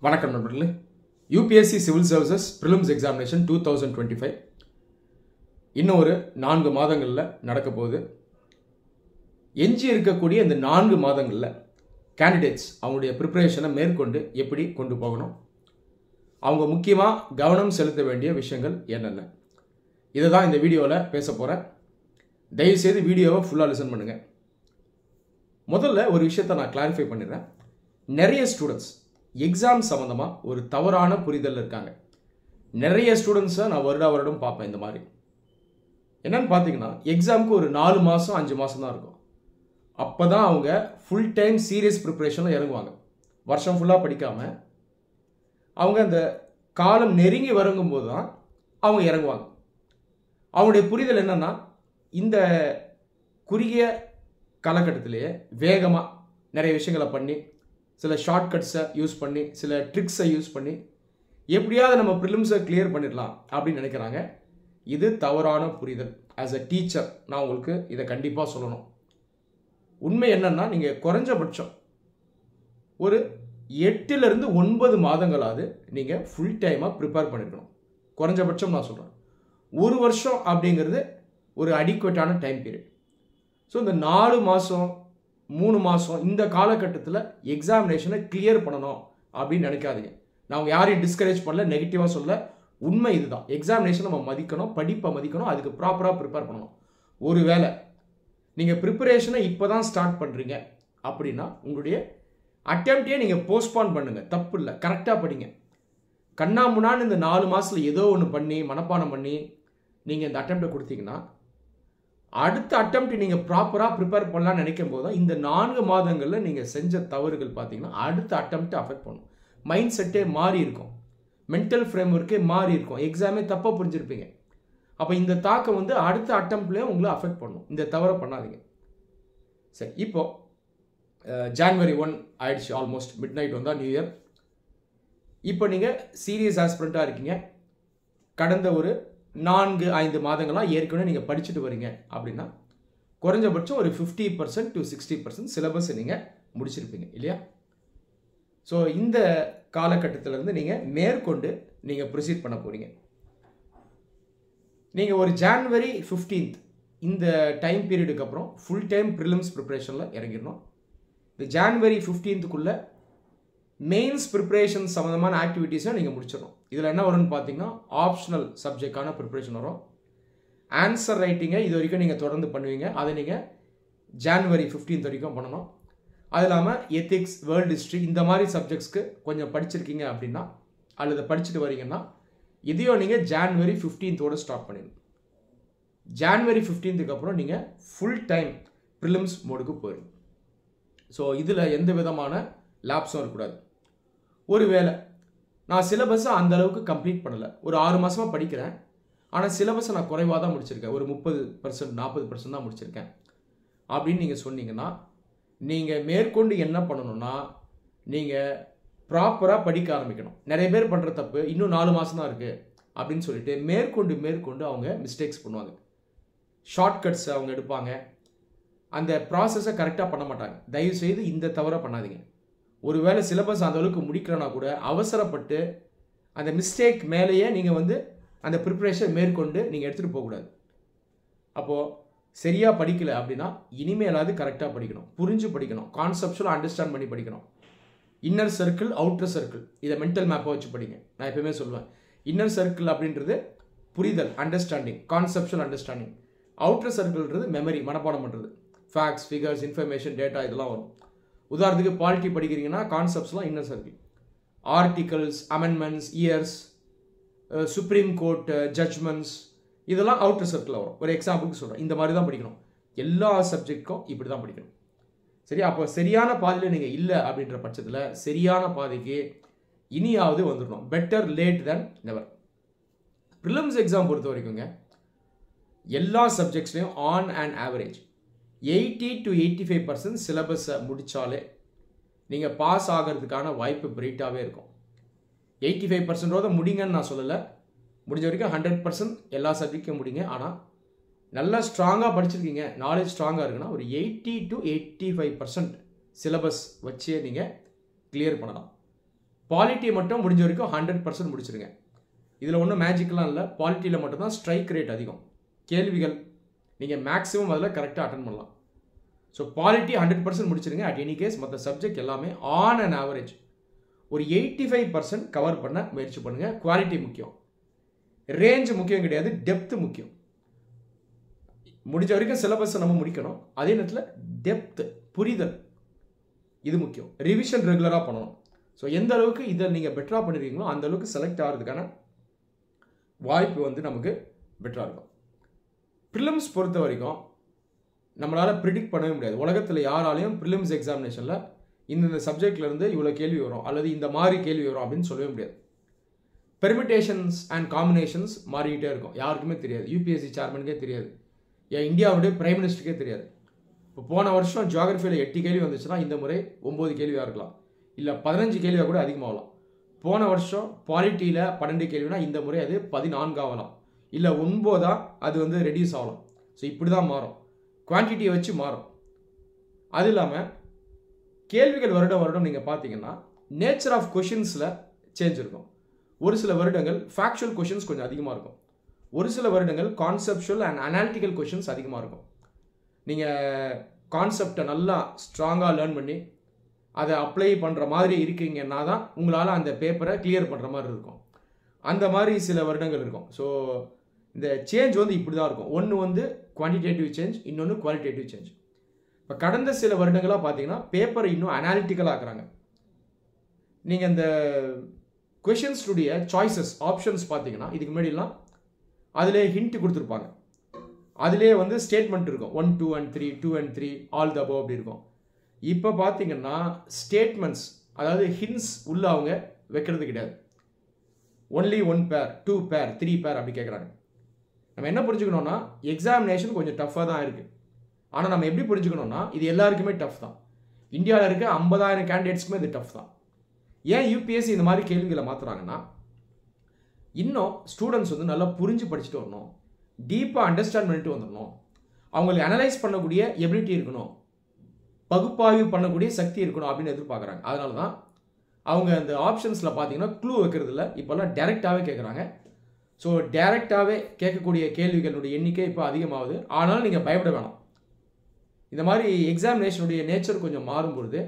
வணக்கம் நண்பர்களே. UPSC civil services prelims examination 2025 இன்னும் ஒரு 4 மாதங்களில் நடக்க போகுது. எஞ்சி இருக்கக்கூடிய இந்த 4 மாதங்களில் கேண்டிடேட்ஸ் அவங்களுடைய ப்ரிப்பரேஷனை மேற்கொண்டு எப்படி கொண்டு போகணும், அவங்க முக்கியமாக கவனம் செலுத்த வேண்டிய விஷயங்கள் என்னென்ன, இதை தான் இந்த வீடியோவில் பேச போகிறேன். தயவுசெய்து வீடியோவை ஃபுல்லாக லிசன் பண்ணுங்கள். முதல்ல ஒரு விஷயத்தை நான் கிளாரிஃபை பண்ணிடுறேன். நிறைய ஸ்டூடெண்ட்ஸ் எக்ஸாம் சம்மந்தமாக ஒரு தவறான புரிதல் இருக்காங்க. நிறைய ஸ்டூடெண்ட்ஸை நான் வருடம் பார்ப்பேன். இந்த மாதிரி என்னன்னு பார்த்தீங்கன்னா, எக்ஸாமுக்கு ஒரு 4 மாதம் 5 மாதம் தான் இருக்கும். அப்போ தான் அவங்க ஃபுல் டைம் சீரியஸ் ப்ரிப்பரேஷனில் இறங்குவாங்க. வருஷம் ஃபுல்லாக படிக்காமல் அவங்க அந்த காலம் நெருங்கி வருங்கும்போது தான் அவங்க இறங்குவாங்க. அவங்களுடைய புரிதல் என்னென்னா, இந்த குறுகிய காலகட்டத்திலேயே வேகமாக நிறைய விஷயங்களை பண்ணி, சில ஷார்ட்கட்ஸை யூஸ் பண்ணி, சில ட்ரிக்ஸை யூஸ் பண்ணி எப்படியாவது நம்ம ப்ரிலிம்ஸை கிளியர் பண்ணிடலாம் அப்படின்னு நினைக்கிறாங்க. இது தவறான புரிதல். ஆஸ் அ டீச்சர் நான் உங்களுக்கு இதை கண்டிப்பாக சொல்லணும். உண்மை என்னன்னா, நீங்கள் குறைஞ்சபட்சம் ஒரு 8லிருந்து 9 மாதங்களாவது நீங்கள் ஃபுல் டைமாக ப்ரிப்பேர் பண்ணியிருக்கணும். குறைஞ்சபட்சம் நான் சொல்கிறேன். 1 வருஷம் அப்படிங்கிறது ஒரு அடிக்குவேட்டான டைம் பீரியட். ஸோ இந்த 4 மாதம் 3 மாதம் இந்த காலகட்டத்தில் எக்ஸாமினேஷனை கிளியர் பண்ணணும் அப்படின்னு நினைக்காதீங்க. நான் யாரையும் டிஸ்கரேஜ் பண்ணல, நெகட்டிவாக சொல்ல. உண்மை இதுதான். எக்ஸாமினேஷன் நம்ம மதிக்கணும், படிப்பை மதிக்கணும், அதுக்கு ப்ராப்பராக ப்ரிப்பேர் பண்ணணும். ஒருவேளை நீங்கள் ப்ரிப்பரேஷனை இப்போ தான் ஸ்டார்ட் பண்ணுறீங்க அப்படின்னா உங்களுடைய அட்டெம்ப்டே நீங்கள் போஸ்ட்பான் பண்ணுங்கள். தப்பு இல்லை, கரெக்டாக படிங்க. கண்ணா முன்னான்னு இந்த 4 மாதத்தில் ஏதோ ஒன்று பண்ணி மனப்பாடம் பண்ணி நீங்கள் இந்த அட்டெம்ப்டை கொடுத்தீங்கன்னா, அடுத்த அட்டெம்ப்ட் நீங்கள் ப்ராப்பராக ப்ரிப்பேர் பண்ணலான்னு நினைக்கும் போது தான் இந்த 4 மாதங்களில் நீங்கள் செஞ்ச தவறுகள் பார்த்தீங்கன்னா அடுத்த அட்டெம்ப்டை அஃபெக்ட் பண்ணும். மைண்ட் செட்டே மாறி இருக்கும், மென்டல் ஃப்ரேம் ஒர்க்கே மாறி இருக்கும், எக்ஸாமே தப்பாக புரிஞ்சிருப்பீங்க. அப்போ இந்த தாக்கம் வந்து அடுத்த அட்டெம்ப்ட்லேயே உங்களை அஃபெக்ட் பண்ணும். இந்த தவறை பண்ணாதீங்க. சரி, இப்போது ஜான்வரி 1 ஆயிடுச்சு. ஆல்மோஸ்ட் மிட் நைட் வந்தால் நியூ இயர். இப்போ நீங்கள் சீரியஸ் ஆஸ்பிரண்ட்டாக இருக்கீங்க. கடந்த ஒரு 4-5 மாதங்களாக ஏற்கனவே நீங்கள் படிச்சுட்டு வரீங்க அப்படின்னா குறைஞ்சபட்சம் ஒரு 50% to 60% சிலபஸ் நீங்கள் முடிச்சிருப்பீங்க இல்லையா? ஸோ இந்த காலகட்டத்திலேருந்து நீங்கள் மேற்கொண்டு நீங்கள் ப்ரொசீட் பண்ண போகிறீங்க. நீங்கள் ஒரு ஜான்வரி 15 இந்த டைம் பீரியடுக்கு அப்புறம் ஃபுல் டைம் ப்ரிலிம்ஸ் ப்ரிப்பரேஷனில் இறங்கிடணும். இந்த ஜான்வரி 15க்குள்ளே மெயின்ஸ் ப்ரிப்பரேஷன் சம்மந்தமான ஆக்டிவிட்டீஸை நீங்கள் முடிச்சிடணும். இதில் என்ன வரும்னு பார்த்தீங்கன்னா, ஆப்ஷனல் சப்ஜெக்டான ப்ரிப்பரேஷன் வரும். ஆன்சர் ரைட்டிங்கை இது வரைக்கும் நீங்கள் தொடர்ந்து பண்ணுவீங்க. அதை நீங்கள் ஜான்வரி 15 வரைக்கும் பண்ணணும். அது இல்லாமல் எத்திக்ஸ், வேர்ல்டு ஹிஸ்ட்ரி இந்த மாதிரி சப்ஜெக்ட்ஸ்க்கு கொஞ்சம் படிச்சிருக்கீங்க அப்படின்னா, அல்லது படிச்சுட்டு வரீங்கன்னா, இதையும் நீங்கள் ஜான்வரி 15 ஸ்டார்ட் பண்ணிடணும். ஜான்வரி 15க்கு அப்புறம் நீங்கள் ஃபுல் டைம் ப்ரிலிம்ஸ் மோடுக்கு போயிடும். ஸோ இதில் எந்த விதமான லேப்ஸும் இருக்கக்கூடாது. ஒருவேளை நான் சிலபஸை அந்த அளவுக்கு கம்ப்ளீட் பண்ணலை, ஒரு 6 மாதமாக படிக்கிறேன், ஆனால் சிலபஸை நான் குறைவாக தான் முடிச்சிருக்கேன், ஒரு 30% 40% தான் முடிச்சிருக்கேன் அப்படின்னு நீங்கள் சொன்னீங்கன்னா, நீங்கள் மேற்கொண்டு என்ன பண்ணணும்னா, நீங்கள் ப்ராப்பராக படிக்க ஆரம்பிக்கணும். நிறைய பேர் பண்ணுற தப்பு, இன்னும் 4 மாதம் தான் இருக்குது அப்படின்னு சொல்லிட்டு மேற்கொண்டு அவங்க மிஸ்டேக்ஸ் பண்ணுவாங்க. ஷார்ட்கட்ஸை அவங்க எடுப்பாங்க, அந்த ப்ராசஸை கரெக்டாக பண்ண மாட்டாங்க. தயவுசெய்து இந்த தவறை பண்ணாதீங்க. ஒருவேளை சிலபஸ் அந்த அளவுக்கு முடிக்கிறனா கூட அவசரப்பட்டு அந்த மிஸ்டேக் மேலேயே நீங்கள் வந்து அந்த ப்ரிப்பரேஷன் மேற்கொண்டு நீங்கள் எடுத்துகிட்டு போகக்கூடாது. அப்போது சரியாக படிக்கலை அப்படின்னா இனிமேலாவது கரெக்டாக படிக்கணும், புரிஞ்சு படிக்கணும், கான்செப்ஷுவலாக அண்டர்ஸ்டாண்ட் பண்ணி படிக்கணும். இன்னர் சர்க்கிள், அவுட்டர் சர்க்கிள், இதை மென்டல் மேப்பை வச்சு படிங்க. நான் எப்பவுமே சொல்லுவேன், இன்னர் சர்க்கிள் அப்படின்றது புரிதல், அண்டர்ஸ்டாண்டிங், கான்செப்ஷுவல் அண்டர்ஸ்டாண்டிங். அவுட்டர் சர்க்கிள்ன்றது மெமரி, மனப்பாடம் பண்ணுறது, ஃபேக்ட்ஸ், ஃபிகர்ஸ், இன்ஃபர்மேஷன், டேட்டா இதெல்லாம் வரும். உதாரணத்துக்கு பாலிட்டி படிக்கிறீங்கன்னா கான்செப்ட்ஸ்லாம் inner circle. Articles, amendments, years, supreme court judgments இதெல்லாம் அவுட்டர் சர்க்கிளில் வரும். ஒரு எக்ஸாம்பிளுக்கு சொல்கிறேன். இந்த மாதிரி தான் படிக்கணும். எல்லா சப்ஜெக்ட்க்கும் இப்படி தான் படிக்கணும். சரி, அப்போ சரியான பாதையில் நீங்கள் இல்லை அப்படின்ற பட்சத்தில் சரியான பாதைக்கு இனியாவது வந்துடணும். பெட்டர் லேட் தென் நெவர். ப்ரிலிம்ஸ் எக்ஸாம் பொறுத்த வரைக்குங்க எல்லா சப்ஜெக்ட்ஸ்லையும் ஆன் அண்ட் ஆவரேஜ் 80 to 85% சிலபஸை முடித்தாலே நீங்கள் பாஸ் ஆகிறதுக்கான வாய்ப்பு பிரைட்டாகவே இருக்கும். 85% முடிங்கன்னு நான் சொல்லலை, முடிஞ்ச வரைக்கும் 100% எல்லா சப்ஜெக்டும் முடிங்க. ஆனால் நல்லா ஸ்ட்ராங்காக படிச்சிருக்கீங்க, நாலேஜ் ஸ்ட்ராங்காக இருக்குன்னா ஒரு 80 to 85% சிலபஸ் வச்சே நீங்கள் கிளியர் பண்ணலாம். பாலிட்டி மட்டும் முடிஞ்ச வரைக்கும் 100% முடிச்சிருங்க. இதில் ஒன்றும் மேஜிக்லாம் இல்லை. பாலிட்டியில் மட்டும்தான் ஸ்ட்ரைக் ரேட் அதிகம். கேள்விகள் நீங்கள் மேக்ஸிமம் அதில் கரெக்டாக அட்டன் பண்ணலாம். ஸோ பாலிட்டி 100% முடிச்சிருங்க. அட் எனி கேஸ் மற்ற சப்ஜெக்ட் எல்லாமே ஆன் அண்ட் ஆவரேஜ் ஒரு 85% கவர் பண்ண முயற்சி பண்ணுங்கள். குவாலிட்டி முக்கியம், ரேஞ்ச் முக்கியம் கிடையாது, டெப்த்து முக்கியம். முடிஞ்ச வரைக்கும் சிலபஸை நம்ம முடிக்கணும். அதே நேரத்தில் டெப்த்து, புரிதல், இது முக்கியம். ரிவிஷன் ரெகுலராக பண்ணணும். ஸோ எந்த அளவுக்கு இதை நீங்கள் பெட்டராக பண்ணிருக்கீங்களோ அந்த அளவுக்கு செலக்ட் ஆகிறதுக்கான வாய்ப்பு வந்து நமக்கு பெட்டராக இருக்கும். ப்ரிலிம்ஸ் பொறுத்த வரைக்கும் நம்மளால் ப்ரிடிக்ட் பண்ணவே முடியாது. உலகத்தில் யாராலையும் ப்ரிலிம்ஸ் எக்ஸாமினேஷனில் இந்த சப்ஜெக்ட்லேருந்து இவ்வளோ கேள்வி வரும் அல்லது இந்த மாதிரி கேள்வி வரும் அப்படின்னு சொல்லவே முடியாது. பெர்மிட்டேஷன்ஸ் அண்ட் காம்பினேஷன்ஸ் மாறிக்கிட்டே இருக்கும். யாருக்குமே தெரியாது. யூபிஎஸ்சி சேர்மனுக்கே தெரியாது. ஏன் இந்தியாவுடைய பிரைம் மினிஸ்டருக்கே தெரியாது. இப்போ போன வருஷம் ஜியாகிரஃபியில் 8 கேள்வி வந்துச்சுன்னா இந்த முறை 9 கேள்வியாக இருக்கலாம், இல்லை 15 கேள்வியாக கூட அதிகமாகலாம். போன வருஷம் பாலிட்டியில் 12 கேள்வினா இந்த முறை அது 14 ஆகலாம், இல்லை 9 அது வந்து ரெடியூஸ் ஆகலாம். ஸோ இப்படி தான் மாறும், குவான்டிட்டியை வச்சு மாறும். அது இல்லாமல் கேள்விகள் வருடம் நீங்கள் பார்த்தீங்கன்னா நேச்சர் ஆஃப் கொஷின்ஸில் சேஞ்ச் இருக்கும். ஒரு சில வருடங்கள் ஃபேக்சுவல் கொஷின்ஸ் கொஞ்சம் அதிகமாக இருக்கும். ஒரு சில வருடங்கள் கான்செப்சுவல் அண்ட் அனாலிட்டிக்கல் கொஷின்ஸ் அதிகமாக இருக்கும். நீங்கள் கான்செப்டை நல்லா ஸ்ட்ராங்காக லேர்ன் பண்ணி அதை அப்ளை பண்ணுற மாதிரி இருக்கீங்கன்னா தான் உங்களால் அந்த பேப்பரை கிளியர் பண்ணுற மாதிரி இருக்கும். அந்த மாதிரி சில வருடங்கள் இருக்கும். ஸோ இந்த சேஞ்ச் வந்து இப்படி தான் இருக்கும். ஒன்று வந்து குவான்டிடேட்டிவ் சேஞ்ச், இன்னொன்று குவாலிட்டேட்டிவ் சேஞ்ச். இப்போ கடந்த சில வருடங்களாக பார்த்தீங்கன்னா பேப்பரை இன்னும் அனாலிட்டிக்கலாக ஆக்குறாங்க. நீங்கள் இந்த கொஷின்ஸுடைய சாய்ஸஸ் ஆப்ஷன்ஸ் பார்த்தீங்கன்னா இதுக்கு முன்னாடிலாம் அதிலே ஹிண்ட் கொடுத்துருப்பாங்க. அதிலே வந்து ஸ்டேட்மெண்ட் இருக்கும், 1 2 and 3 2 and 3 all the above அப்படி இருக்கும். இப்போ பார்த்தீங்கன்னா ஸ்டேட்மெண்ட்ஸ், அதாவது ஹிண்ட்ஸ் உள்ள அவங்க வைக்கிறது கிடையாது. ஒன்லி 1 pair 2 pair 3 pair அப்படி கேட்குறாங்க. நம்ம என்ன புரிஞ்சுக்கணும்னா எக்ஸாமினேஷன் கொஞ்சம் டஃப்பாக தான் இருக்குது. ஆனால் நம்ம எப்படி புரிஞ்சுக்கணும்னா இது எல்லாருக்குமே டஃப் தான். இந்தியாவில் இருக்க 50,000 கேண்டிடேட்ஸ்க்குமே இது டஃப் தான். ஏன் யூபிஎஸ்சி இந்த மாதிரி கேள்விகளை மாற்றுறாங்கன்னா இன்னும் ஸ்டூடெண்ட்ஸ் வந்து நல்லா புரிஞ்சு படிச்சுட்டு வரணும், டீப்பாக அண்டர்ஸ்டாண்ட் பண்ணிட்டு வந்துடணும், அவங்களுக்கு அனலைஸ் பண்ணக்கூடிய எபிலிட்டி இருக்கணும், பகுப்பாய்வு பண்ணக்கூடிய சக்தி இருக்கணும் அப்படின்னு எதிர்பார்க்குறாங்க. அதனால தான் அவங்க அந்த ஆப்ஷன்ஸில் பார்த்தீங்கன்னா க்ளூ வைக்கிறது இல்லை, இப்போல்லாம் டைரெக்டாகவே கேட்குறாங்க. ஸோ டைரெக்டாகவே கேட்கக்கூடிய கேள்விகளுடைய எண்ணிக்கை இப்போ அதிகமாகுது. ஆனாலும் நீங்கள் பயப்பட வேணாம். இந்த மாதிரி எக்ஸாமினேஷனுடைய நேச்சர் கொஞ்சம் மாறும்பொழுது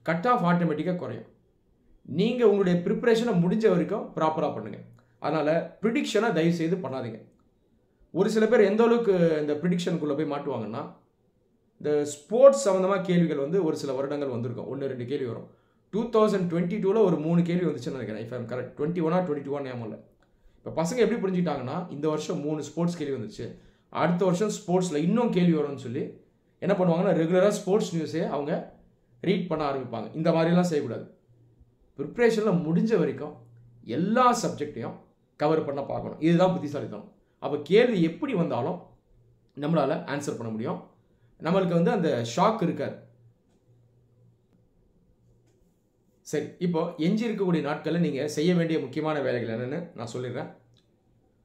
கட் ஆஃப் ஆட்டோமேட்டிக்காக குறையும். நீங்கள் உங்களுடைய ப்ரிப்பரேஷனை முடிஞ்ச வரைக்கும் ப்ராப்பராக பண்ணுங்கள். அதனால் ப்ரிடிக்ஷனை தயவுசெய்து பண்ணாதீங்க. ஒரு சில பேர் எந்த அளவுக்கு இந்த ப்ரிடிக்ஷனுக்குள்ளே போய் மாட்டுவாங்கன்னா இந்த ஸ்போர்ட்ஸ் சம்மந்தமாக கேள்விகள் வந்து ஒரு சில வருடங்கள் வந்திருக்கும், 1-2 கேள்வி வரும். 2022 ஒரு 3 கேள்வி வந்துச்சுன்னு நினைக்கிறேன். இஃப் ஐம் கரெக்ட், 21 or 22 ஞாபகம் இல்லை. இப்போ பசங்க எப்படி புரிஞ்சுக்கிட்டாங்கன்னா இந்த வருஷம் 3 ஸ்போர்ட்ஸ் கேள்வி வந்துச்சு, அடுத்த வருஷம் ஸ்போர்ட்ஸில் இன்னும் கேள்வி வரும்னு சொல்லி என்ன பண்ணுவாங்கன்னா ரெகுலராக ஸ்போர்ட்ஸ் நியூஸே அவங்க ரீட் பண்ண ஆரம்பிப்பாங்க. இந்த மாதிரிலாம் செய்யக்கூடாது. ப்ரிப்ரேஷனில் முடிஞ்ச வரைக்கும் எல்லா சப்ஜெக்டையும் கவர் பண்ண பார்க்கணும். இதுதான் புத்திசாலித்தனம். அப்போ கேள்வி எப்படி வந்தாலும் நம்மளால் ஆன்சர் பண்ண முடியும். நம்மளுக்கு வந்து அந்த ஷாக் இருக்காது. சரி, இப்போ எஞ்சி இருக்கக்கூடிய நாட்களில் நீங்கள் செய்ய வேண்டிய முக்கியமான வேலைகள் என்னென்னு நான் சொல்லிடுறேன்.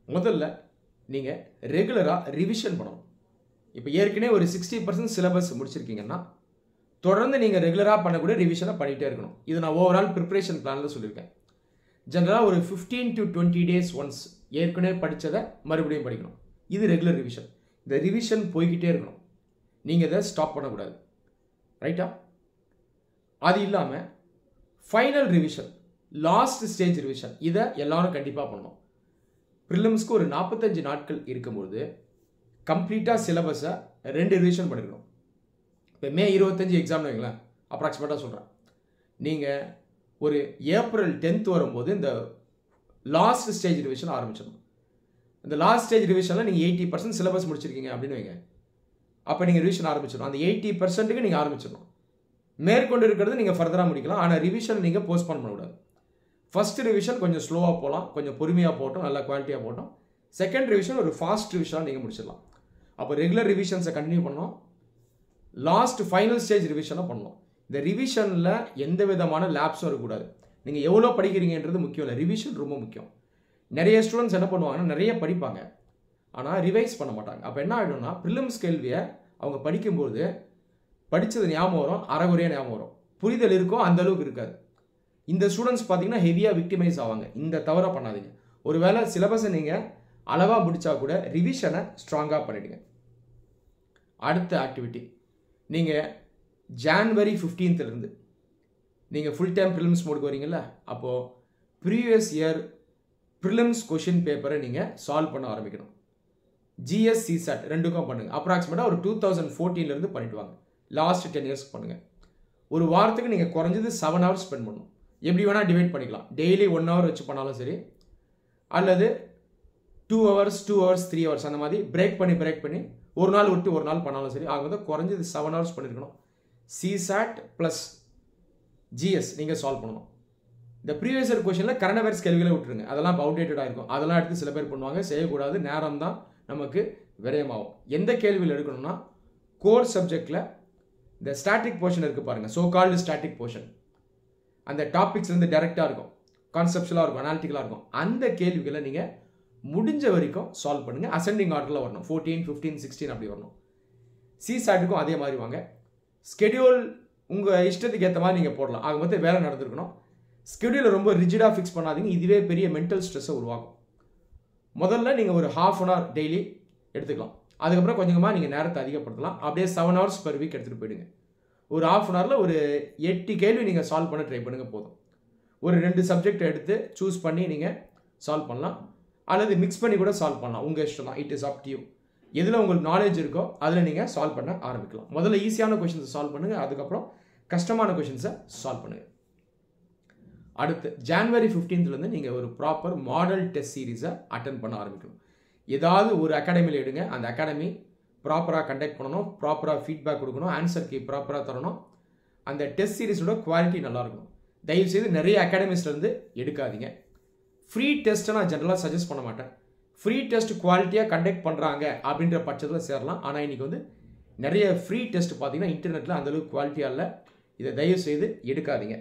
முதல்ல நீங்கள் ரெகுலராக ரிவிஷன் பண்ணணும். இப்போ ஏற்கனவே ஒரு 60% சிலபஸ் முடிச்சிருக்கீங்கன்னா தொடர்ந்து நீங்கள் ரெகுலராக பண்ணக்கூடிய ரிவிஷனை பண்ணிகிட்டே இருக்கணும். இது நான் ஓவரால் ப்ரிப்ரேஷன் பிளானில் சொல்லியிருக்கேன். ஜென்ரலாக ஒரு 15 to 20 days ஒன்ஸ் ஏற்கனவே படித்ததை மறுபடியும் படிக்கணும். இது ரெகுலர் ரிவிஷன். இந்த ரிவிஷன் போய்கிட்டே இருக்கணும். நீங்கள் இதை ஸ்டாப் பண்ணக்கூடாது. ரைட்டா? அது இல்லாமல் final revision, last stage revision, இதை எல்லாரும் கண்டிப்பாக பண்ணணும். ப்ரிலிம்ஸ்க்கு ஒரு 45 நாட்கள் இருக்கும்போது கம்ப்ளீட்டாக சிலபஸை 2 ரிவிஷன் பண்ணிக்கணும். இப்போ May 25 எக்ஸாம்னு வைங்களேன், அப்ராக்சிமேட்டாக சொல்கிறேன். நீங்கள் ஒரு April 10th வரும்போது இந்த லாஸ்ட் ஸ்டேஜ் ரிவிஷன் ஆரம்பிச்சிடணும். இந்த லாஸ்ட் ஸ்டேஜ் ரிவிஷனில் நீங்கள் 80% சிலபஸ் முடிச்சிருக்கீங்க அப்படின்னு வைங்க. அப்போ நீங்கள் ரிவிஷன் ஆரம்பிச்சிடணும். அந்த 80%க்கு நீங்கள் ஆரம்பிச்சிடணும். மேற்கொண்டு இருக்கிறது நீங்கள் ஃபர்தராக முடிக்கலாம். ஆனால் ரிவிஷன் நீங்கள் போஸ்ட்போன் பண்ணக்கூடாது. ஃபர்ஸ்ட் ரிவிஷன் கொஞ்சம் ஸ்லோவாக போகலாம், கொஞ்சம் பொறுமையாக போட்டோம், நல்லா குவாலிட்டியாக போட்டோம். செகண்ட் ரிவிஷன் ஒரு ஃபாஸ்ட் ரிவிஷனாக நீங்கள் முடிச்சிடலாம். அப்போ ரெகுலர் ரிவிஷன்ஸை கண்டினியூ பண்ணோம், லாஸ்ட் ஃபைனல் ஸ்டேஜ் ரிவிஷனை பண்ணணும். இந்த ரிவிஷனில் எந்த விதமான லேப்ஸும் இருக்கக்கூடாது. நீங்கள் எவ்வளோ படிக்கிறீங்கன்றது முக்கியம் இல்லை, ரிவிஷன் ரொம்ப முக்கியம். நிறைய ஸ்டூடெண்ட்ஸ் என்ன பண்ணுவாங்கன்னா நிறைய படிப்பாங்க, ஆனால் ரிவைஸ் பண்ண மாட்டாங்க. அப்போ என்ன ஆகிடும்னா ப்ரிலிம்ஸ் கேள்வியை அவங்க படிக்கும்போது படித்தது ஞாபகம் வரும், அரைகுறையாக ஞாபகம் வரும், புரிதல் இருக்கும், அந்த அளவுக்கு இருக்காது. இந்த ஸ்டூடெண்ட்ஸ் பார்த்தீங்கன்னா ஹெவியாக விக்டிமைஸ் ஆவாங்க. இந்த தவறை பண்ணாதீங்க. ஒருவேளை சிலபஸை நீங்கள் அளவாக முடித்தா கூட ரிவிஷனை ஸ்ட்ராங்காக பண்ணிவிடுங்க. அடுத்த ஆக்டிவிட்டி, நீங்கள் ஜான்வரி 15th நீங்கள் ஃபுல் டைம் ப்ரிலிம்ஸ் மோடுக்கு வரீங்களா, அப்போது ப்ரீவியஸ் இயர் ப்ரிலிம்ஸ் கொஷின் பேப்பரை நீங்கள் சால்வ் பண்ண ஆரம்பிக்கணும். ஜிஎஸ் சிசாட் ரெண்டுக்கும் பண்ணுங்கள். அப்ராக்சிமேட்டாக ஒரு 2014 பண்ணிட்டு வாங்க. லாஸ்ட் 10 இயர்ஸ்க்கு பண்ணுங்கள். ஒரு வாரத்துக்கு நீங்கள் குறைஞ்சது 7 hours ஸ்பெண்ட் பண்ணணும். எப்படி வேணால் டிவைட் பண்ணிக்கலாம். டெய்லி 1 hour வச்சு பண்ணாலும் சரி, அல்லது 2 hours 2 hours 3 hours அந்த மாதிரி பிரேக் பண்ணி ஒரு நாள் விட்டு ஒரு நாள் பண்ணாலும் சரி, ஆக வந்து குறைஞ்சது 7 hours பண்ணியிருக்கணும். சிசாட் ப்ளஸ் ஜிஎஸ் நீங்கள் சால்வ் பண்ணணும். இந்த ப்ரீவியஸ் இயர் கொஷனில் கரண்ட் அஃபேர்ஸ் கேள்விகளை விட்டுருங்க. அதெல்லாம் இப்போ அவுடேட்டடாக இருக்கும். அதெல்லாம் எடுத்து சில பேர் பண்ணுவாங்க. செய்யக்கூடாது. நேரம் தான் நமக்கு விரயமாகும். எந்த கேள்வியில் எடுக்கணும்னா கோர் சப்ஜெக்டில் இந்த ஸ்டாட்டிக் போர்ஷன் இருக்குது பாருங்கள், சோ கால்டு ஸ்டாட்டிக் போர்ஷன். அந்த டாபிக்ஸ்லேருந்து டைரெக்டாக இருக்கும், கான்செப்ஷுவலாக இருக்கும், அனாலிட்டிக்கலாக இருக்கும். அந்த கேள்விகளை நீங்கள் முடிஞ்ச வரைக்கும் சால்வ் பண்ணுங்கள். அசெண்டிங் ஆர்டரில் வரணும். 14, 15, 16 அப்படி வரணும். சிசாட்டுக்கும் அதே மாதிரி வாங்க. ஸ்கெடியூல் உங்கள் இஷ்டத்துக்கு ஏற்ற மாதிரி நீங்கள் போடலாம். ஆக மொத்தம் வேலை நடந்திருக்கணும். ஸ்கெடியூலை ரொம்ப ரிஜிடாக ஃபிக்ஸ் பண்ணாதீங்க. இதுவே பெரிய மென்டல் ஸ்ட்ரெஸ்ஸை உருவாக்கும். முதல்ல நீங்கள் ஒரு 1/2 hour டெய்லி எடுத்துக்கலாம். அதுக்கப்புறம் கொஞ்சமாக நீங்கள் நேரத்தை அதிகப்படுத்தலாம். அப்படியே 7 hours per week எடுத்துகிட்டு போயிடுங்க. ஒரு 1/2 hourல ஒரு 8 கேள்வி நீங்கள் சால்வ் பண்ண ட்ரை பண்ணுங்கள் போதும். ஒரு 2 சப்ஜெக்ட் எடுத்து சூஸ் பண்ணி நீங்கள் சால்வ் பண்ணலாம், அல்லது மிக்ஸ் பண்ணி கூட சால்வ் பண்ணலாம். உங்கள் இஷ்டம் தான். It is up to you. எதில் உங்களுக்கு நாலேஜ் இருக்கோ அதில் நீங்கள் சால்வ் பண்ண ஆரம்பிக்கலாம். முதல்ல ஈஸியான கொஷின்ஸை சால்வ் பண்ணுங்கள், அதுக்கப்புறம் கஷ்டமான கொஷின்ஸை சால்வ் பண்ணுங்கள். அடுத்து ஜான்வரி 15th நீங்கள் ஒரு ப்ராப்பர் மாடல் டெஸ்ட் சீரீஸை அட்டென்ட் பண்ண ஆரம்பிக்கணும். ஏதாவது ஒரு அகாடமியில் எடுங்க. அந்த அகாடமி ப்ராப்பராக கண்டக்ட் பண்ணணும், ப்ராப்பராக ஃபீட்பேக் கொடுக்கணும், ஆன்சர் கீ ப்ராப்பராக தரணும். அந்த டெஸ்ட் சீரீஸோட குவாலிட்டி நல்லா இருக்கணும். தயவுசெய்து நிறைய அகாடமிஸ்லேருந்து எடுக்காதீங்க. ஃப்ரீ டெஸ்ட்டை நான் ஜென்ரலாக சஜஸ்ட் பண்ண மாட்டேன். ஃப்ரீ டெஸ்ட் குவாலிட்டியாக கண்டக்ட் பண்ணுறாங்க அப்படின்ற பட்சத்தில் சேரலாம். ஆனால் இன்றைக்கி வந்து நிறைய ஃப்ரீ டெஸ்ட் பார்த்தீங்கன்னா இன்டர்நெட்டில் அந்தளவுக்கு குவாலிட்டியாக இல்லை. இதை தயவுசெய்து எடுக்காதீங்க.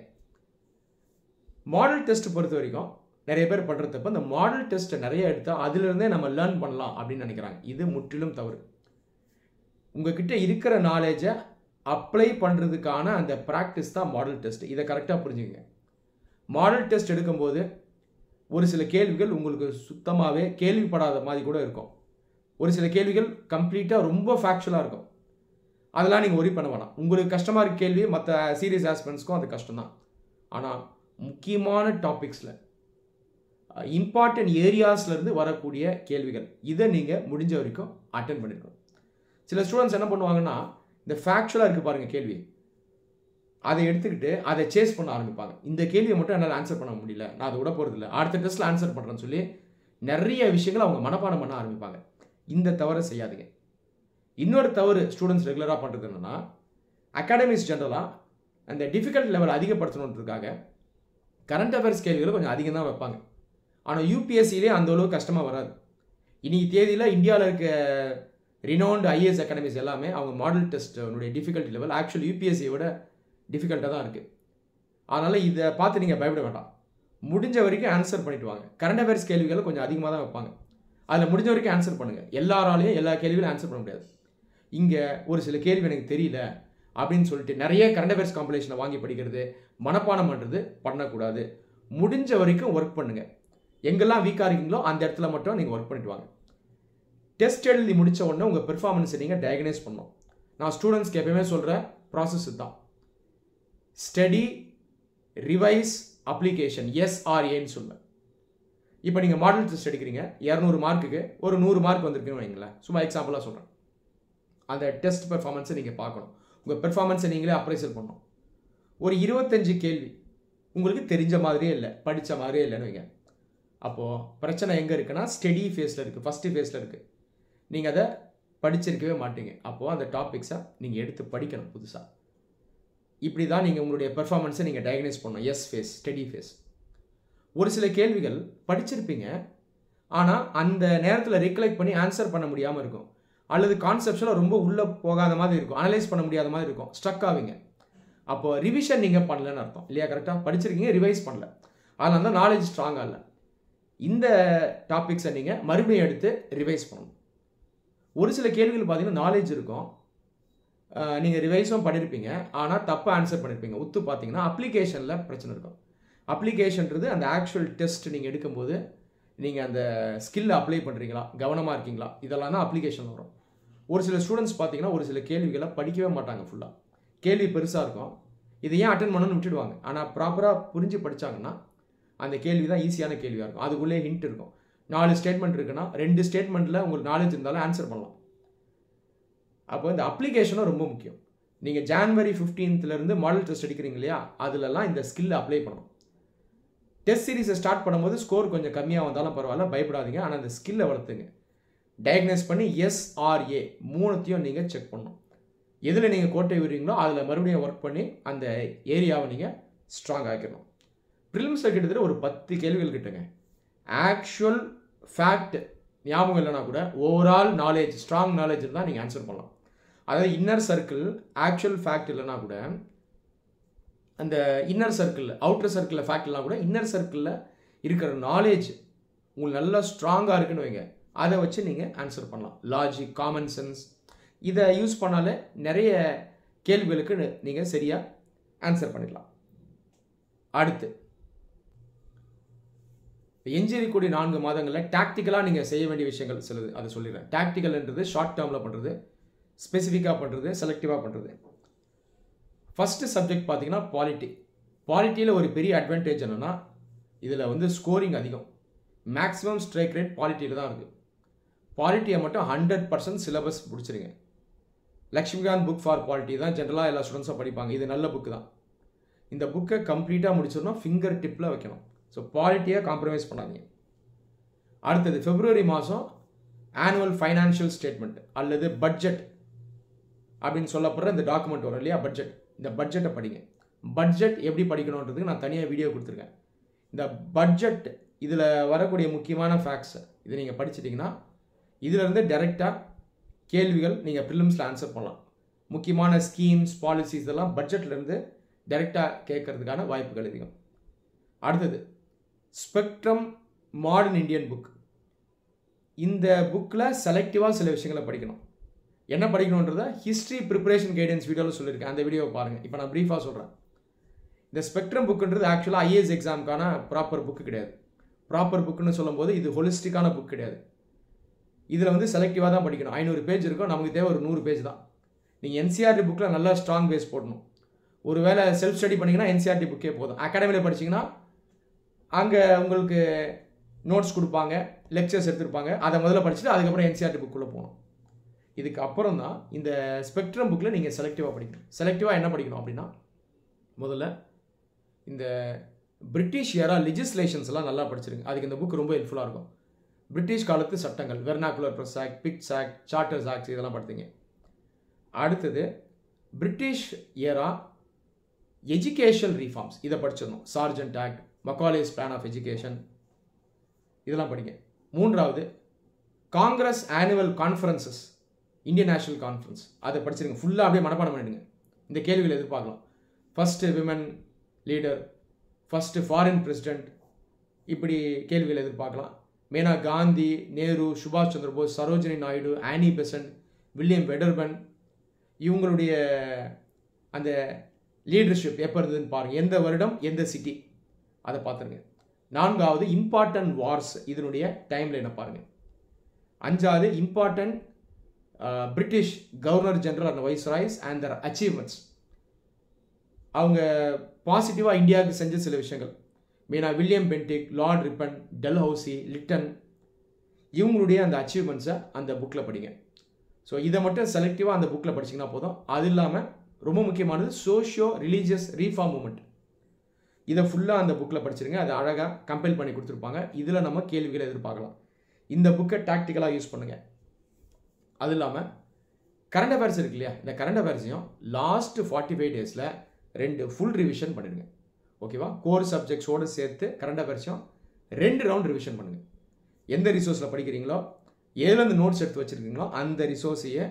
மாடல் டெஸ்ட் பொறுத்த வரைக்கும் நிறைய பேர் பண்ணுறதுப்போ இந்த மாடல் டெஸ்ட்டை நிறைய எடுத்தால் அதிலிருந்தே நம்ம லேர்ன் பண்ணலாம் அப்படின்னு நினைக்கிறாங்க. இது முற்றிலும் தவறு. உங்ககிட்ட இருக்கிற நாலேஜை அப்ளை பண்ணுறதுக்கான அந்த ப்ராக்டிஸ் தான் மாடல் டெஸ்ட். இதை கரெக்டாக புரிஞ்சுக்கங்க. மாடல் டெஸ்ட் எடுக்கும்போது ஒரு சில கேள்விகள் உங்களுக்கு சுத்தமாகவே கேள்விப்படாத மாதிரி கூட இருக்கும். ஒரு சில கேள்விகள் கம்ப்ளீட்டாக ரொம்ப ஃபேக்சுவலாக இருக்கும். அதெல்லாம் நீங்கள் ஒரி பண்ண வேணாம். உங்களுக்கு கஷ்டமாக இருக்க கேள்வி மற்ற சீரியஸ் ஆஸ்பென்ட்ஸ்க்கும் அது கஷ்டம்தான். ஆனால் முக்கியமான டாபிக்ஸில் இம்பார்ட்டன்ட் ஏரியாஸ்லேருந்து வரக்கூடிய கேள்விகள் இதை நீங்கள் முடிஞ்ச வரைக்கும் அட்டென்ட் பண்ணியிருக்கணும். சில ஸ்டூடெண்ட்ஸ் என்ன பண்ணுவாங்கன்னா, இந்த ஃபேக்சுவலாக இருக்குது பாருங்கள் கேள்வி, அதை எடுத்துக்கிட்டு அதை சேஸ் பண்ண ஆரம்பிப்பாங்க. இந்த கேள்வியை மட்டும் என்னால் ஆன்சர் பண்ண முடியல, நான் அதை விட போகிறதில்ல, அடுத்த டெஸ்ட்டில் ஆன்சர் பண்ணுறேன்னு சொல்லி நிறைய விஷயங்களை அவங்க மனப்பாடம் பண்ண ஆரம்பிப்பாங்க. இந்த தவறை செய்யாதீங்க. இன்னொரு தவறு ஸ்டூடெண்ட்ஸ் ரெகுலராக பண்ணுறது என்னென்னா, அகாடமிக்ஸ் ஜென்ரலாக அந்த டிஃபிகல்ட் லெவல் அதிகப்படுத்தணுன்றதுக்காக கரண்ட் அஃபேர்ஸ் கேள்விகளை கொஞ்சம் அதிகம் தான் வைப்பாங்க. ஆனால் யூபிஎஸ்சிலே அந்த அளவுக்கு கஷ்டமாக வராது. இன்னைக்கு தேதியில் இந்தியாவில் இருக்க ரினவுண்ட் ஐஏஎஸ் அகாடமிஸ் எல்லாமே அவங்க மாடல் டெஸ்ட்டுடைய டிஃபிகல்ட்டி லெவல் ஆக்சுவலி யூபிஎஸ்சியை விட டிஃபிகல்ட்டாக தான் இருக்குது. அதனால் இதை பார்த்து நீங்கள் பயப்பட வேண்டாம். முடிஞ்ச வரைக்கும் ஆன்சர் பண்ணிட்டு வாங்க. கரண்ட் அஃபேர்ஸ் கேள்விகளை கொஞ்சம் அதிகமாக தான் வைப்பாங்க. அதில் முடிஞ்ச வரைக்கும் ஆன்சர் பண்ணுங்கள். எல்லாராலையும் எல்லா கேள்வியிலும் ஆன்சர் பண்ண முடியாது. இங்கே ஒரு சில கேள்வி எனக்கு தெரியல அப்படின்னு சொல்லிட்டு நிறைய கரண்ட் அஃபேர்ஸ் காம்படிஷனை வாங்கி படிக்கிறது, மனப்பாடம் பண்ணுறது பண்ணக்கூடாது. முடிஞ்ச வரைக்கும் ஒர்க் பண்ணுங்கள். எங்கெல்லாம் வீக்காக இருக்கீங்களோ அந்த இடத்துல மட்டும் நீங்கள் ஒர்க் பண்ணிட்டு வாங்க. டெஸ்ட் எழுதி முடித்த உடனே உங்கள் பெர்ஃபார்மன்ஸை நீங்கள் டயக்னைஸ் பண்ணணும். நான் ஸ்டூடெண்ட்ஸ்க்கு எப்பயுமே சொல்கிற ப்ராசஸ் தான். ஸ்டடி, ரிவைஸ், அப்ளிகேஷன், SRAன்னு சொல்லுவேன். இப்போ நீங்கள் மாடல் டெஸ்ட் எடுக்கிறீங்க, 200 மார்க்குக்கு ஒரு 100 மார்க் வந்திருக்குன்னு வைங்களேன், சும்மா எக்ஸாம்பிளாக சொல்கிறேன். அந்த டெஸ்ட் பெர்ஃபார்மன்ஸை நீங்கள் பார்க்கணும். உங்கள் பெர்ஃபார்மன்ஸை நீங்களே அப்ரைசல் பண்ணணும். ஒரு 25 கேள்வி உங்களுக்கு தெரிஞ்ச மாதிரியே இல்லை, படித்த மாதிரியே இல்லைன்னு வைங்க. அப்போது பிரச்சனை எங்கே இருக்குன்னா ஸ்டடி ஃபேஸில் இருக்குது, ஃபஸ்ட்டு ஃபேஸில் இருக்குது. நீங்கள் அதை படிச்சிருக்கவே மாட்டீங்க. அப்போது அந்த டாபிக்ஸை நீங்கள் எடுத்து படிக்கணும் புதுசாக. இப்படி தான் நீங்கள் உங்களுடைய பெர்ஃபார்மன்ஸை நீங்கள் டயக்னைஸ் பண்ணணும். S phase, study phase. ஒரு சில கேள்விகள் படிச்சிருப்பீங்க, ஆனால் அந்த நேரத்தில் ரெக்கலெக்ட் பண்ணி ஆன்சர் பண்ண முடியாமல் இருக்கும், அல்லது கான்செப்ஷனில் ரொம்ப உள்ளே போகாத மாதிரி இருக்கும், அனலைஸ் பண்ண முடியாத மாதிரி இருக்கும், ஸ்ட்ரக் ஆவீங்க. அப்போது ரிவிஷன் நீங்கள் பண்ணலன்னு அர்த்தம் இல்லையா? கரெக்டாக படிச்சிருக்கீங்க, ரிவைஸ் பண்ணல, அதனால தான் நாலேஜ் ஸ்ட்ராங்காக இல்லை. இந்த டாபிக்ஸை நீங்கள் மறுபடியும் எடுத்து ரிவைஸ் பண்ணணும். ஒரு சில கேள்விகள் பார்த்தீங்கன்னா நாலேஜ் இருக்கும், நீங்கள் ரிவைஸும் பண்ணியிருப்பீங்க, ஆனால் தப்பாக ஆன்சர் பண்ணியிருப்பீங்க. உத்து பார்த்தீங்கன்னா அப்ளிகேஷனில் பிரச்சனை இருக்கும். அப்ளிகேஷன்றது அந்த ஆக்சுவல் டெஸ்ட் நீங்கள் எடுக்கும்போது நீங்கள் அந்த ஸ்கில்லை அப்ளை பண்ணுறீங்களா, கவனமாக இருக்கீங்களா, இதெல்லாம் தான் அப்ளிகேஷன் வரும். ஒரு சில ஸ்டூடெண்ட்ஸ் பார்த்தீங்கன்னா ஒரு சில கேள்விகளை படிக்கவே மாட்டாங்க. ஃபுல்லாக கேள்வி பெருசாக இருக்கும், இதை ஏன் அட்டன் பண்ணணும்னு விட்டுடுவாங்க. ஆனால் ப்ராப்பராக புரிஞ்சு படித்தாங்கன்னா அந்த கேள்வி தான் ஈஸியான கேள்வியாக இருக்கும். அதுக்குள்ளே ஹிண்ட் இருக்கும். 4 ஸ்டேட்மெண்ட் இருக்குன்னா 2 ஸ்டேட்மெண்ட்டில் உங்களுக்கு நாலேஜ் இருந்தாலும் ஆன்சர் பண்ணலாம். அப்போ இந்த அப்ளிகேஷனும் ரொம்ப முக்கியம். நீங்கள் ஜான்வரி 15லேருந்து மாடல் டெஸ்ட் எடுக்கிறீங்க இல்லையா, அதிலெல்லாம் இந்த ஸ்கில்லை அப்ளை பண்ணணும். டெஸ்ட் சீரீஸை ஸ்டார்ட் பண்ணும்போது ஸ்கோர் கொஞ்சம் கம்மியாக வந்தாலும் பரவாயில்ல, பயப்படாதீங்க. ஆனால் அந்த ஸ்கில்லை வளர்த்துங்க. டயக்னைஸ் பண்ணி SRA 3த்தையும் நீங்கள் செக் பண்ணணும். எதில் நீங்கள் கோட்டை விடுறீங்களோ அதில் மறுபடியும் ஒர்க் பண்ணி அந்த ஏரியாவை நீங்கள் ஸ்ட்ராங் ஆக்கிடணும். ப்ரிலிம்ஸில் கிட்டத்தட்ட ஒரு 10 கேள்விகள் கிட்டங்க. ஆக்சுவல் ஃபேக்ட் ஞாபகம் இல்லைனா கூட ஓவரால் நாலேஜ், ஸ்ட்ராங் நாலேஜ் இருந்தால் நீங்கள் ஆன்சர் பண்ணலாம். அதாவது இன்னர் சர்க்கிள் ஆக்சுவல் ஃபேக்ட் இல்லைனா கூட அந்த இன்னர் சர்க்கிளில், அவுட்டர் சர்க்கிளில் ஃபேக்ட் இல்லைனா கூட இன்னர் சர்க்கிளில் இருக்கிற நாலேஜ் உங்களுக்கு நல்லா ஸ்ட்ராங்காக இருக்குன்னு வைங்க, அதை வச்சு நீங்கள் ஆன்சர் பண்ணலாம். லாஜிக், காமன் சென்ஸ் இதை யூஸ் பண்ணாலே நிறைய கேள்விகளுக்கு நீங்கள் சரியாக ஆன்சர் பண்ணிடலாம். அடுத்து எஞ்சிருக்கக்கூடிய 4 மாதங்களில் டாக்டிக்கலாக நீங்கள் செய்ய வேண்டிய விஷயங்கள் சிலது அதை சொல்லிடுறேன். டாக்டிக்கல்ன்றது ஷார்ட் டேர்மில் பண்ணுறது, ஸ்பெசிஃபிக்காக பண்ணுறது, செலக்டிவாக பண்ணுறது. ஃபஸ்ட்டு சப்ஜெக்ட் பார்த்தீங்கன்னா பாலிட்டி. பாலிட்டியில் ஒரு பெரிய அட்வான்டேஜ் என்னென்னா இதில் வந்து ஸ்கோரிங் அதிகம். மேக்ஸிமம் ஸ்ட்ரைக் ரேட் பாலிட்டியில் தான் இருக்குது. பாலிட்டியை மட்டும் 100% சிலபஸ் பிடிச்சிருங்க. லக்ஷ்மிகாந்த் புக் ஃபார் பாலிட்டி தான் ஜென்ரலாக எல்லா ஸ்டூடெண்ட்ஸும் படிப்பாங்க. இது நல்ல புக்கு தான். இந்த புக்கை கம்ப்ளீட்டாக முடிச்சிடணும், ஃபிங்கர் டிப்பில் வைக்கணும். ஸோ பாலிட்டியை காம்ப்ரமைஸ் பண்ணாதீங்க. அடுத்தது பிப்ரவரி மாதம் ஆனுவல் ஃபைனான்ஷியல் ஸ்டேட்மெண்ட் அல்லது பட்ஜெட் அப்படின்னு சொல்லப்படுற இந்த டாக்குமெண்ட் வரும் இல்லையா, பட்ஜெட். இந்த பட்ஜெட்டை படிங்க. பட்ஜெட் எப்படி படிக்கணுன்றதுக்கு நான் தனியாக வீடியோ கொடுத்துருக்கேன். இந்த பட்ஜெட் இதில் வரக்கூடிய முக்கியமான ஃபேக்ட்ஸ் இதை நீங்கள் படிச்சிட்டிங்கன்னா இதிலேருந்து டைரெக்டாக கேள்விகள் நீங்கள் ப்ரிலிம்ஸில் ஆன்சர் பண்ணலாம். முக்கியமான ஸ்கீம்ஸ், பாலிசிஸ் இதெல்லாம் பட்ஜெட்லேருந்து டைரெக்டாக கேட்கறதுக்கான வாய்ப்புகள் அதிகம். அடுத்தது ஸ்பெக்ட்ரம் மாடர்ன் இந்தியன் புக். இந்த புக்கில் செலக்டிவாக சில விஷயங்களை படிக்கணும். என்ன படிக்கணுன்றத ஹிஸ்ட்ரி ப்ரிப்பரேஷன் கைடன்ஸ் வீடியோவில் சொல்லியிருக்கேன், அந்த வீடியோவை பாருங்கள். இப்போ நான் ப்ரீஃபாக சொல்கிறேன். இந்த ஸ்பெக்ட்ரம் புக்குன்றது ஆக்சுவலாக IAS எக்ஸாமுக்கான ப்ராப்பர் புக்கு கிடையாது. ப்ராப்பர் புக்குன்னு சொல்லும்போது இது ஹோலிஸ்டிக்கான புக் கிடையாது. இதில் வந்து செலக்டிவாக தான் படிக்கணும். 500 பேஜ் இருக்கும், நமக்கு தேவை ஒரு 100 பேஜ் தான். நீங்கள் NCERT புக்கில் நல்லா ஸ்ட்ராங் பேஸ் போடணும். ஒரு வேளை செல்ஃப் ஸ்டடி பண்ணிங்கன்னா NCERT புக்கே போதும். அகாடமியில் படிச்சிங்கன்னா அங்கே உங்களுக்கு நோட்ஸ் கொடுப்பாங்க, லெக்சர்ஸ் எடுத்துருப்பாங்க. அதை முதல்ல படிச்சுட்டு அதுக்கப்புறம் NCERT புக்குள்ளே போகணும். இதுக்கு அப்புறம் தான் இந்த ஸ்பெக்ட்ரம் புக்கில் நீங்கள் செலக்டிவாக படிக்கணும். செலக்டிவாக என்ன படிக்கணும் அப்படின்னா, முதல்ல இந்த பிரிட்டிஷ் ஏரா லெஜிஸ்லேஷன்ஸ்லாம் நல்லா படிச்சிருங்க. அதுக்கு இந்த புக் ரொம்ப ஹெல்ப்ஃபுல்லாக இருக்கும். பிரிட்டிஷ் காலத்து சட்டங்கள், vernacular press act, Pitt's act, charters act இதெல்லாம் படித்தீங்க. அடுத்தது பிரிட்டிஷ் ஏரா எஜுகேஷன் ரீஃபார்ம்ஸ், இதை படிச்சிடணும். Sargent act, Macaulay's plan of education இதெல்லாம் படிங்க. மூன்றாவது Congress annual conferences, Indian national conference அதை படிச்சிருங்க. ஃபுல்லாக அப்படியே மனப்பாடம் பண்ணிடுங்க. இந்த கேள்விகள் எதிர்பார்க்கலாம். First women leader, first foreign president, இப்படி கேள்விகள் எதிர்பார்க்கலாம். மெயினாக காந்தி, நேரு, சுபாஷ் Chandra Bose, Sarojini Naidu, Annie Besant, William Wedderburn இவங்களுடைய அந்த லீடர்ஷிப் எப்போ இருந்ததுன்னு பாருங்கள். எந்த வருடம், எந்த சிட்டி, அதை பார்த்துருங்க. நான்காவது இம்பார்ட்டன்ட் வார்ஸ், இதனுடைய டைம் லைனை பாருங்கள். அஞ்சாவது important British governor general and viceroys and their achievements, அவங்க பாசிட்டிவாக இந்தியாவுக்கு செஞ்ச சில விஷயங்கள். மெயினாக William Bentinck, Lord Ripon, Dalhousie, Lytton இவங்களுடைய அந்த அச்சீவ்மெண்ட்ஸை அந்த புக்கில் படிங்க. ஸோ இதை மட்டும் செலக்டிவாக அந்த புக்கில் படிச்சிங்கன்னா போதும். அது இல்லாமல் ரொம்ப முக்கியமானது சோஷியோ ரிலீஜியஸ் ரீஃபார்ம் மூமெண்ட், இதை ஃபுல்லாக அந்த புக்கில் படிச்சிருங்க. அதை அழகாக கம்பைல் பண்ணி கொடுத்துருப்பாங்க. இதில் நம்ம கேள்விகளை எதிர்பார்க்கலாம். இந்த புக்கை டாக்டிக்கலாக யூஸ் பண்ணுங்கள். அது இல்லாமல் கரண்ட் அஃபேர்ஸ் இருக்கு இல்லையா, இந்த கரண்ட் அஃபேர்ஸையும் லாஸ்ட் 45 டேஸில் 2 ஃபுல் ரிவிஷன் பண்ணிடுங்க. ஓகேவா? கோர் சப்ஜெக்ட்ஸோடு சேர்த்து கரண்ட் அஃபேர்ஸையும் 2 ரவுண்ட் ரிவிஷன் பண்ணுங்கள். எந்த ரிசோர்ஸில் படிக்கிறீங்களோ, எதுலேருந்து நோட்ஸ் எடுத்து வச்சுருக்கீங்களோ அந்த ரிசோர்ஸையை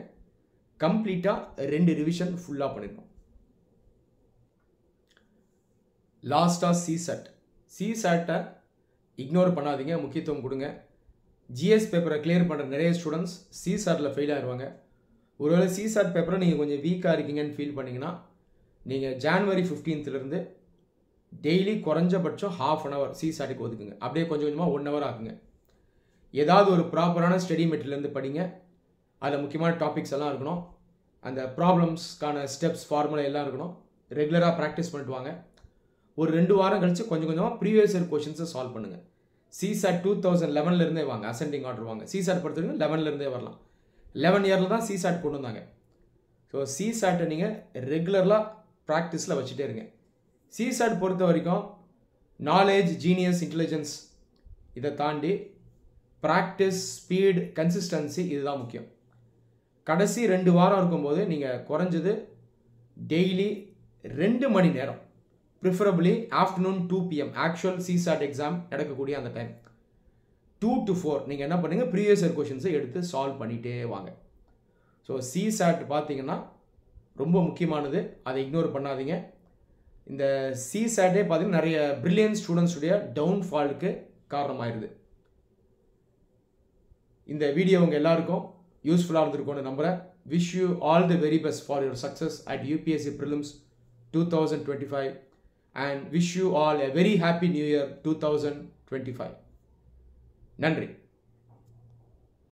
கம்ப்ளீட்டாக 2 ரிவிஷன் ஃபுல்லாக பண்ணிடணும். லாஸ்ட்டாக சிசெட். சிசெட்டை இக்னோர் பண்ணாதீங்க, முக்கியத்துவம் கொடுங்க. ஜிஎஸ் பேப்பரை கிளியர் பண்ணுற நிறைய ஸ்டூடெண்ட்ஸ் சிசெட்டில் ஃபெயில் ஆகிடுவாங்க. ஒருவேளை சிசெட் பேப்பரை நீங்கள் கொஞ்சம் வீக்காக இருக்கீங்கன்னு ஃபீல் பண்ணிங்கன்னா நீங்கள் ஜான்வரி 15லேருந்து டெய்லி குறைஞ்சபட்சம் ½ அன் ஹவர் சிசாட்டுக்கு ஒதுக்குங்க. அப்படியே கொஞ்சம் கொஞ்சமாக 1 ஹவர் ஆகுங்க. ஏதாவது ஒரு ப்ராப்பரான ஸ்டடி மெட்டீரியல்லேருந்து படிங்க. அதில் முக்கியமான டாபிக்ஸ் எல்லாம் இருக்கணும். அந்த ப்ராப்ளம்ஸ்க்கான ஸ்டெப்ஸ் ஃபார்முலா எல்லாம் இருக்கணும். ரெகுலராக ப்ராக்டிஸ் பண்ணிட்டு வாங்க. ஒரு 2 வாரம் கழித்து கொஞ்சம் கொஞ்சமாக ப்ரீவியஸ் இயர் கொஷின்ஸை சால்வ் பண்ணுங்கள். சிசாட் 2011 வாங்க. அசெண்டிங் ஆர்டர் வாங்க. சிசாட் பொறுத்த வரைக்கும் 11 வரலாம். 11 இயரில் தான் சிசாட் கொண்டு வந்தாங்க. ஸோ சிசாட்டை நீங்கள் ரெகுலராக ப்ராக்டிஸில் வச்சுட்டே இருங்க. சிசாட் பொறுத்த வரைக்கும் நாலேஜ், ஜீனியஸ், இன்டெலிஜென்ஸ் இதை தாண்டி ப்ராக்டிஸ், ஸ்பீடு, கன்சிஸ்டன்சி இதுதான் முக்கியம். கடைசி 2 வாரம் இருக்கும்போது நீங்கள் குறைஞ்சது டெய்லி 2 மணி நேரம், preferably afternoon 2 PM actual CSAT exam நடக்கக்கூடிய அந்த டைம் 2 to 4 நீங்கள் என்ன பண்ணுங்கள், ப்ரீவியஸ் இயர் கொஷின்ஸை எடுத்து சால்வ் பண்ணிகிட்டே வாங்க. ஸோ சிசாட் பார்த்தீங்கன்னா ரொம்ப முக்கியமானது, அதை இக்னோர் பண்ணாதீங்க. இந்த சிசாட்டே பார்த்தீங்கன்னா நிறைய பிரில்லியன்ட் ஸ்டூடெண்ட்ஸுடைய டவுன்ஃபாலுக்கு காரணமாயிருது. இந்த வீடியோ உங்கள் எல்லாருக்கும் யூஸ்ஃபுல்லாக இருந்திருக்கும்னு நம்புகிறேன். Wish you all the very best for your success at UPSC Prelims 2025 and wish you all a very happy new year 2025. நன்றி.